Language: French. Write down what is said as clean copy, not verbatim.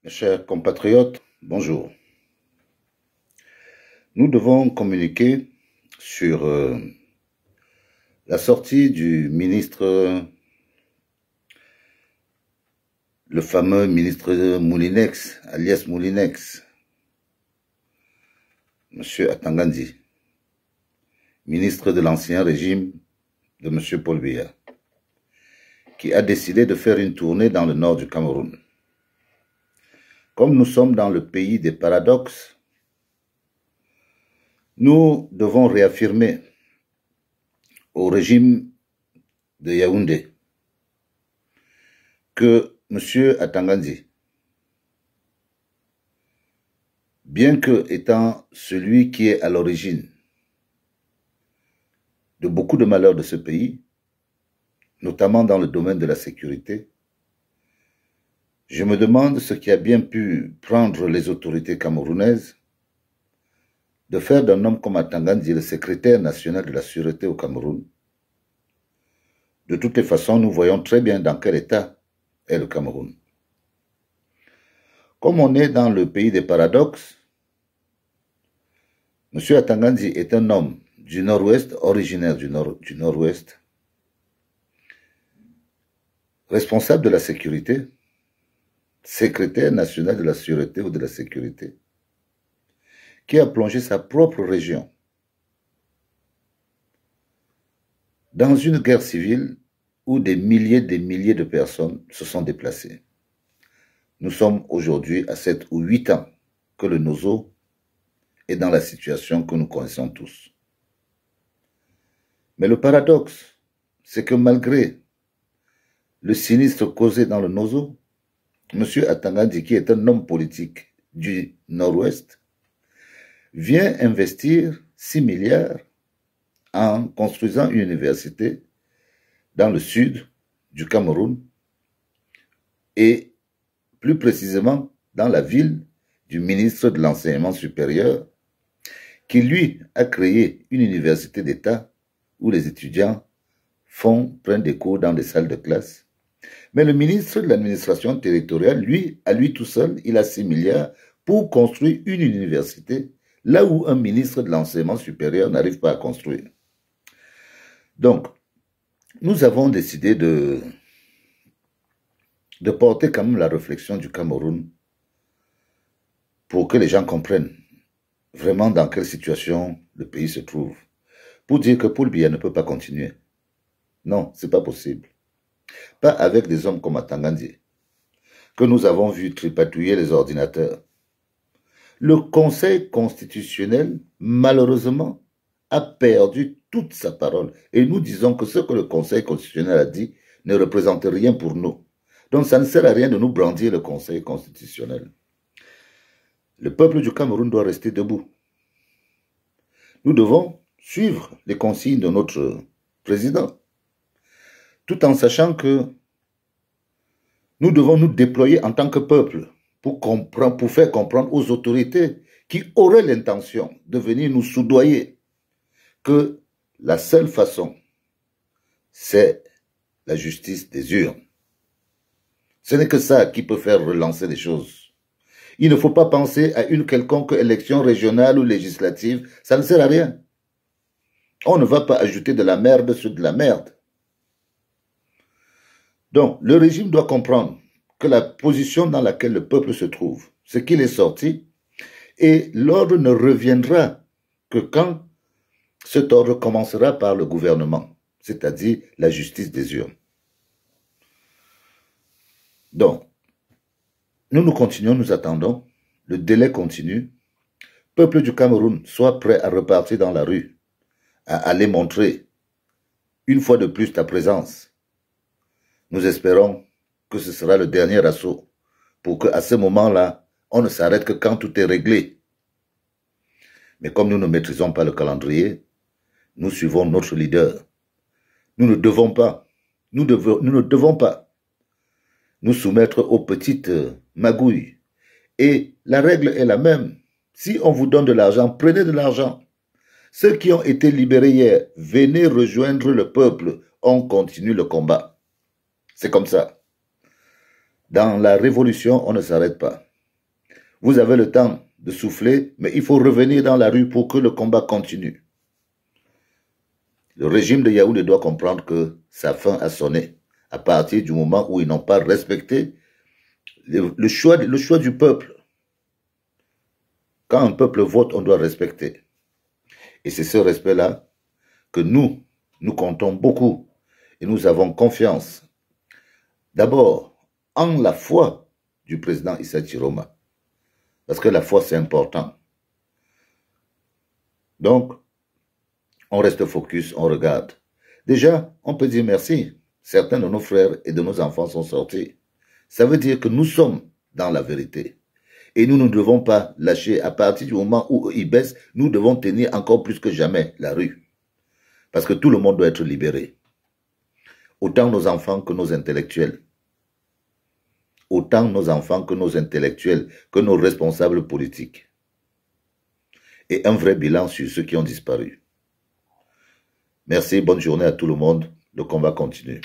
Mes chers compatriotes, bonjour. Nous devons communiquer sur la sortie du ministre, le fameux ministre Moulinex, alias Moulinex, M. Atangandi, ministre de l'ancien régime de M. Paul Biya, qui a décidé de faire une tournée dans le nord du Cameroun. Comme nous sommes dans le pays des paradoxes, nous devons réaffirmer au régime de Yaoundé que M. Atangandi, bien que étant celui qui est à l'origine de beaucoup de malheurs de ce pays, notamment dans le domaine de la sécurité, je me demande ce qui a bien pu prendre les autorités camerounaises de faire d'un homme comme Atangandi le secrétaire national de la sûreté au Cameroun. De toutes les façons, nous voyons très bien dans quel état est le Cameroun. Comme on est dans le pays des paradoxes, M. Atangandi est un homme du nord-ouest, originaire du nord-ouest, responsable de la sécurité, secrétaire national de la sûreté ou de la sécurité, qui a plongé sa propre région dans une guerre civile où des milliers de personnes se sont déplacées. Nous sommes aujourd'hui à 7 ou 8 ans que le Nozo est dans la situation que nous connaissons tous. Mais le paradoxe, c'est que malgré le sinistre causé dans le Nozo, M. Atangandi, qui est un homme politique du Nord-Ouest, vient investir 6 milliards en construisant une université dans le sud du Cameroun et plus précisément dans la ville du ministre de l'Enseignement supérieur qui, lui, a créé une université d'État où les étudiants prennent des cours dans des salles de classe. Mais le ministre de l'administration territoriale, lui, à lui tout seul, il a 6 milliards pour construire une université là où un ministre de l'enseignement supérieur n'arrive pas à construire. Donc, nous avons décidé de porter quand même la réflexion du Cameroun pour que les gens comprennent vraiment dans quelle situation le pays se trouve. Pour dire que Paul Biya ne peut pas continuer. Non, ce n'est pas possible. Pas avec des hommes comme Atangandi, que nous avons vu tripatouiller les ordinateurs. Le Conseil constitutionnel, malheureusement, a perdu toute sa parole. Et nous disons que ce que le Conseil constitutionnel a dit ne représente rien pour nous. Donc ça ne sert à rien de nous brandir le Conseil constitutionnel. Le peuple du Cameroun doit rester debout. Nous devons suivre les consignes de notre président, tout en sachant que nous devons nous déployer en tant que peuple pour faire comprendre aux autorités qui auraient l'intention de venir nous soudoyer que la seule façon, c'est la justice des urnes. Ce n'est que ça qui peut faire relancer les choses. Il ne faut pas penser à une quelconque élection régionale ou législative, ça ne sert à rien. On ne va pas ajouter de la merde sur de la merde. Donc, le régime doit comprendre que la position dans laquelle le peuple se trouve, c'est qu'il est sorti, et l'ordre ne reviendra que quand cet ordre commencera par le gouvernement, c'est-à-dire la justice des urnes. Donc, nous continuons, nous attendons, le délai continue. Peuple du Cameroun, sois prêt à repartir dans la rue, à aller montrer une fois de plus ta présence. Nous espérons que ce sera le dernier assaut pour qu'à ce moment-là, on ne s'arrête que quand tout est réglé. Mais comme nous ne maîtrisons pas le calendrier, nous suivons notre leader. Nous ne devons pas nous soumettre aux petites magouilles. Et la règle est la même. Si on vous donne de l'argent, prenez de l'argent. Ceux qui ont été libérés hier, venez rejoindre le peuple. On continue le combat. C'est comme ça. Dans la révolution, on ne s'arrête pas. Vous avez le temps de souffler, mais il faut revenir dans la rue pour que le combat continue. Le régime de Yaoundé doit comprendre que sa fin a sonné à partir du moment où ils n'ont pas respecté le choix du peuple. Quand un peuple vote, on doit respecter. Et c'est ce respect-là que nous comptons beaucoup et nous avons confiance. D'abord, en la foi du président Issa Chiroma. Parce que la foi, c'est important. Donc, on reste focus, on regarde. Déjà, on peut dire merci. Certains de nos frères et de nos enfants sont sortis. Ça veut dire que nous sommes dans la vérité. Et nous ne devons pas lâcher. À partir du moment où ils baissent, nous devons tenir encore plus que jamais la rue. Parce que tout le monde doit être libéré. Autant nos enfants que nos intellectuels. Autant nos enfants que nos intellectuels, que nos responsables politiques. Et un vrai bilan sur ceux qui ont disparu. Merci, bonne journée à tout le monde. Le combat continue.